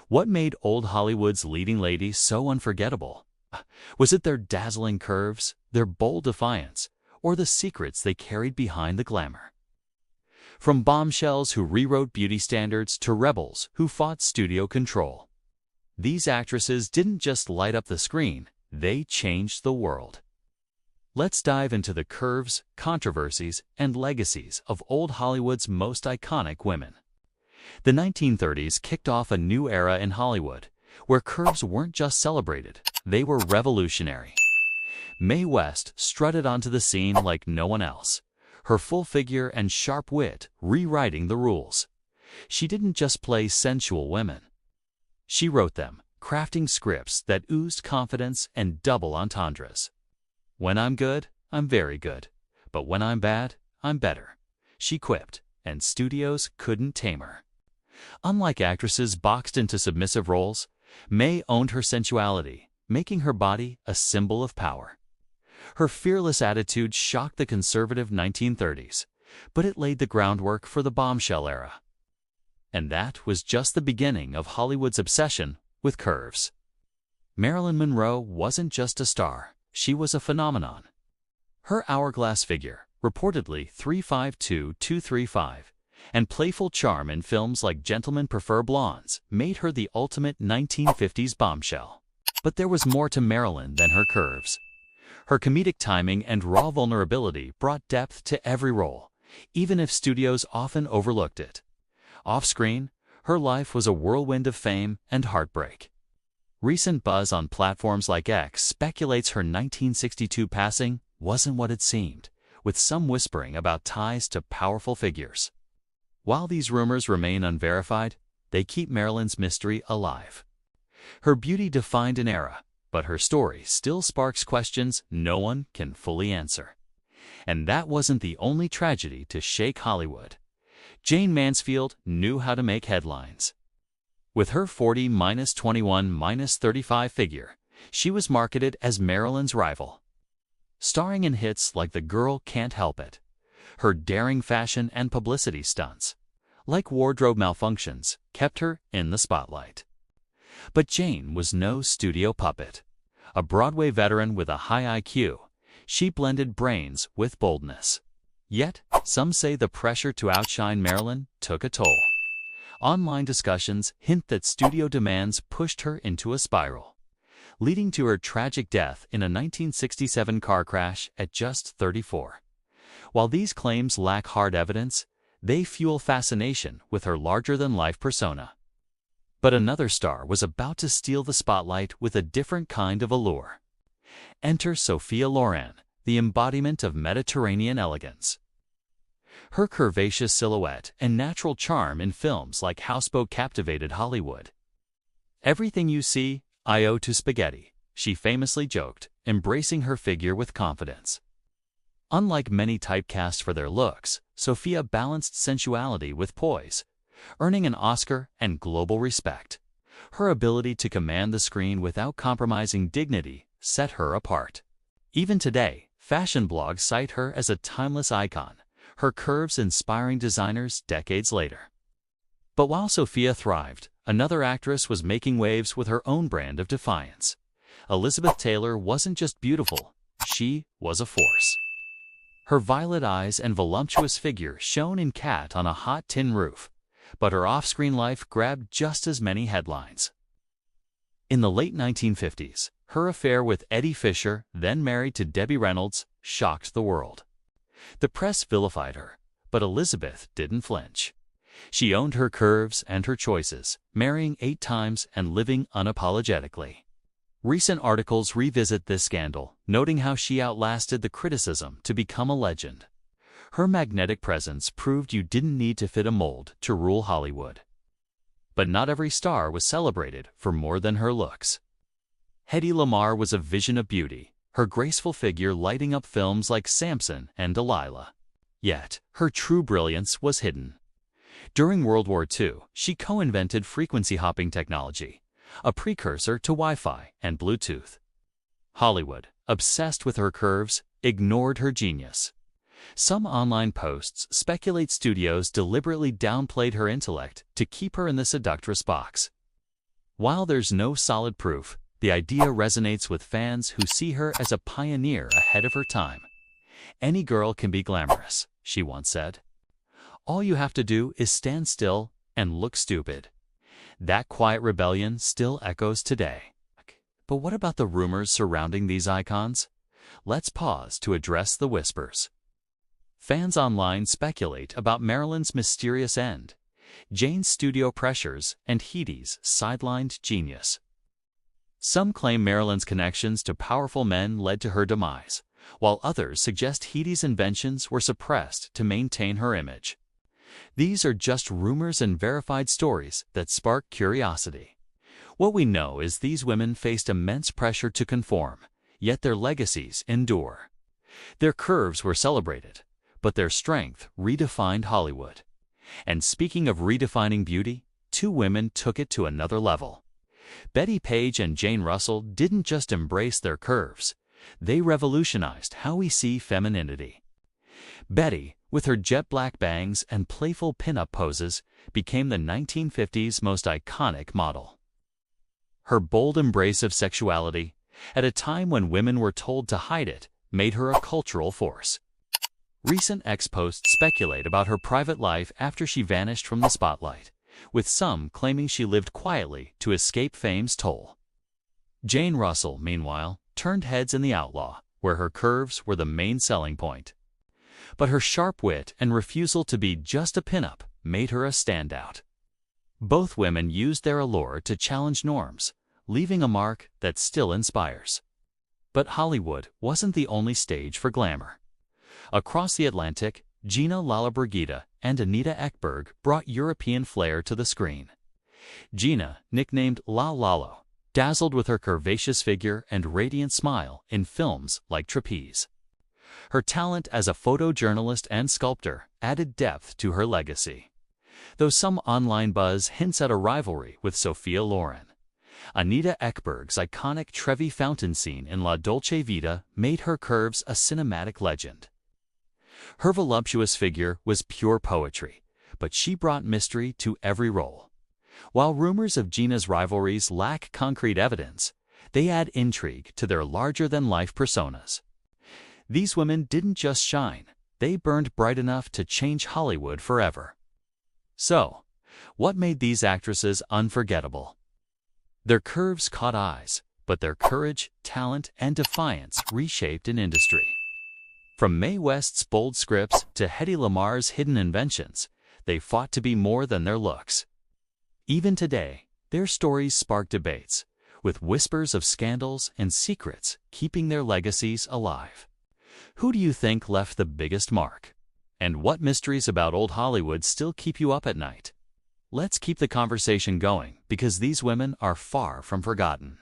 What made old Hollywood's leading ladies so unforgettable? Was it their dazzling curves, their bold defiance, or the secrets they carried behind the glamour? From bombshells who rewrote beauty standards to rebels who fought studio control, these actresses didn't just light up the screen, they changed the world. Let's dive into the curves, controversies, and legacies of old Hollywood's most iconic women. The 1930s kicked off a new era in Hollywood, where curves weren't just celebrated, they were revolutionary. Mae West strutted onto the scene like no one else, her full figure and sharp wit rewriting the rules. She didn't just play sensual women. She wrote them, crafting scripts that oozed confidence and double entendres. "When I'm good, I'm very good. But when I'm bad, I'm better," she quipped, and studios couldn't tame her. Unlike actresses boxed into submissive roles, Mae owned her sensuality, making her body a symbol of power. Her fearless attitude shocked the conservative 1930s, but it laid the groundwork for the bombshell era. And that was just the beginning of Hollywood's obsession with curves. Marilyn Monroe wasn't just a star, she was a phenomenon. Her hourglass figure, reportedly 352-235, and playful charm in films like Gentlemen Prefer Blondes made her the ultimate 1950s bombshell. But there was more to Marilyn than her curves. Her comedic timing and raw vulnerability brought depth to every role, even if studios often overlooked it. Off-screen, her life was a whirlwind of fame and heartbreak. Recent buzz on platforms like X speculates her 1962 passing wasn't what it seemed, with some whispering about ties to powerful figures. While these rumors remain unverified, they keep Marilyn's mystery alive. Her beauty defined an era, but her story still sparks questions no one can fully answer. And that wasn't the only tragedy to shake Hollywood. Jane Mansfield knew how to make headlines. With her 40-21-35 figure, she was marketed as Marilyn's rival. Starring in hits like The Girl Can't Help It, her daring fashion and publicity stunts, like wardrobe malfunctions, kept her in the spotlight. But Jane was no studio puppet. A Broadway veteran with a high IQ, she blended brains with boldness. Yet, some say the pressure to outshine Marilyn took a toll. Online discussions hint that studio demands pushed her into a spiral, leading to her tragic death in a 1967 car crash at just 34. While these claims lack hard evidence, they fuel fascination with her larger-than-life persona. But another star was about to steal the spotlight with a different kind of allure. Enter Sophia Loren, the embodiment of Mediterranean elegance. Her curvaceous silhouette and natural charm in films like Houseboat captivated Hollywood. "Everything you see, I owe to spaghetti," she famously joked, embracing her figure with confidence. Unlike many typecast for their looks, Sophia balanced sensuality with poise, earning an Oscar and global respect. Her ability to command the screen without compromising dignity set her apart. Even today, fashion blogs cite her as a timeless icon, her curves inspiring designers decades later. But while Sophia thrived, another actress was making waves with her own brand of defiance. Elizabeth Taylor wasn't just beautiful, she was a force. Her violet eyes and voluptuous figure shone in Cat on a Hot Tin Roof, but her off-screen life grabbed just as many headlines. In the late 1950s, her affair with Eddie Fisher, then married to Debbie Reynolds, shocked the world. The press vilified her, but Elizabeth didn't flinch. She owned her curves and her choices, marrying 8 times and living unapologetically. Recent articles revisit this scandal, noting how she outlasted the criticism to become a legend. Her magnetic presence proved you didn't need to fit a mold to rule Hollywood. But not every star was celebrated for more than her looks. Hedy Lamarr was a vision of beauty, her graceful figure lighting up films like Samson and Delilah. Yet, her true brilliance was hidden. During World War II, she co-invented frequency hopping technology, a precursor to Wi-Fi and Bluetooth. Hollywood, obsessed with her curves, ignored her genius. Some online posts speculate studios deliberately downplayed her intellect to keep her in the seductress box. While there's no solid proof, the idea resonates with fans who see her as a pioneer ahead of her time. "Any girl can be glamorous," she once said. "All you have to do is stand still and look stupid." That quiet rebellion still echoes today. But what about the rumors surrounding these icons? Let's pause to address the whispers. Fans online speculate about Marilyn's mysterious end, Jane's studio pressures, and Heidie's sidelined genius. Some claim Marilyn's connections to powerful men led to her demise, while others suggest Heidie's inventions were suppressed to maintain her image. These are just rumors and verified stories that spark curiosity. What we know is these women faced immense pressure to conform, yet their legacies endure. Their curves were celebrated, but their strength redefined Hollywood. And speaking of redefining beauty, two women took it to another level. Betty Page and Jane Russell didn't just embrace their curves, they revolutionized how we see femininity. Betty, with her jet-black bangs and playful pin-up poses, became the 1950s most iconic model. Her bold embrace of sexuality, at a time when women were told to hide it, made her a cultural force. Recent ex-posts speculate about her private life after she vanished from the spotlight, with some claiming she lived quietly to escape fame's toll. Jane Russell, meanwhile, turned heads in The Outlaw, where her curves were the main selling point. But her sharp wit and refusal to be just a pinup made her a standout. Both women used their allure to challenge norms, leaving a mark that still inspires. But Hollywood wasn't the only stage for glamour. Across the Atlantic, Gina Lollobrigida and Anita Ekberg brought European flair to the screen. Gina, nicknamed La Lollo, dazzled with her curvaceous figure and radiant smile in films like Trapeze. Her talent as a photojournalist and sculptor added depth to her legacy. Though some online buzz hints at a rivalry with Sophia Loren, Anita Ekberg's iconic Trevi fountain scene in La Dolce Vita made her curves a cinematic legend. Her voluptuous figure was pure poetry, but she brought mystery to every role. While rumors of Gina's rivalries lack concrete evidence, they add intrigue to their larger-than-life personas. These women didn't just shine, they burned bright enough to change Hollywood forever. So, what made these actresses unforgettable? Their curves caught eyes, but their courage, talent, and defiance reshaped an industry. From Mae West's bold scripts to Hedy Lamarr's hidden inventions, they fought to be more than their looks. Even today, their stories spark debates, with whispers of scandals and secrets keeping their legacies alive. Who do you think left the biggest mark? And what mysteries about old Hollywood still keep you up at night? Let's keep the conversation going because these women are far from forgotten.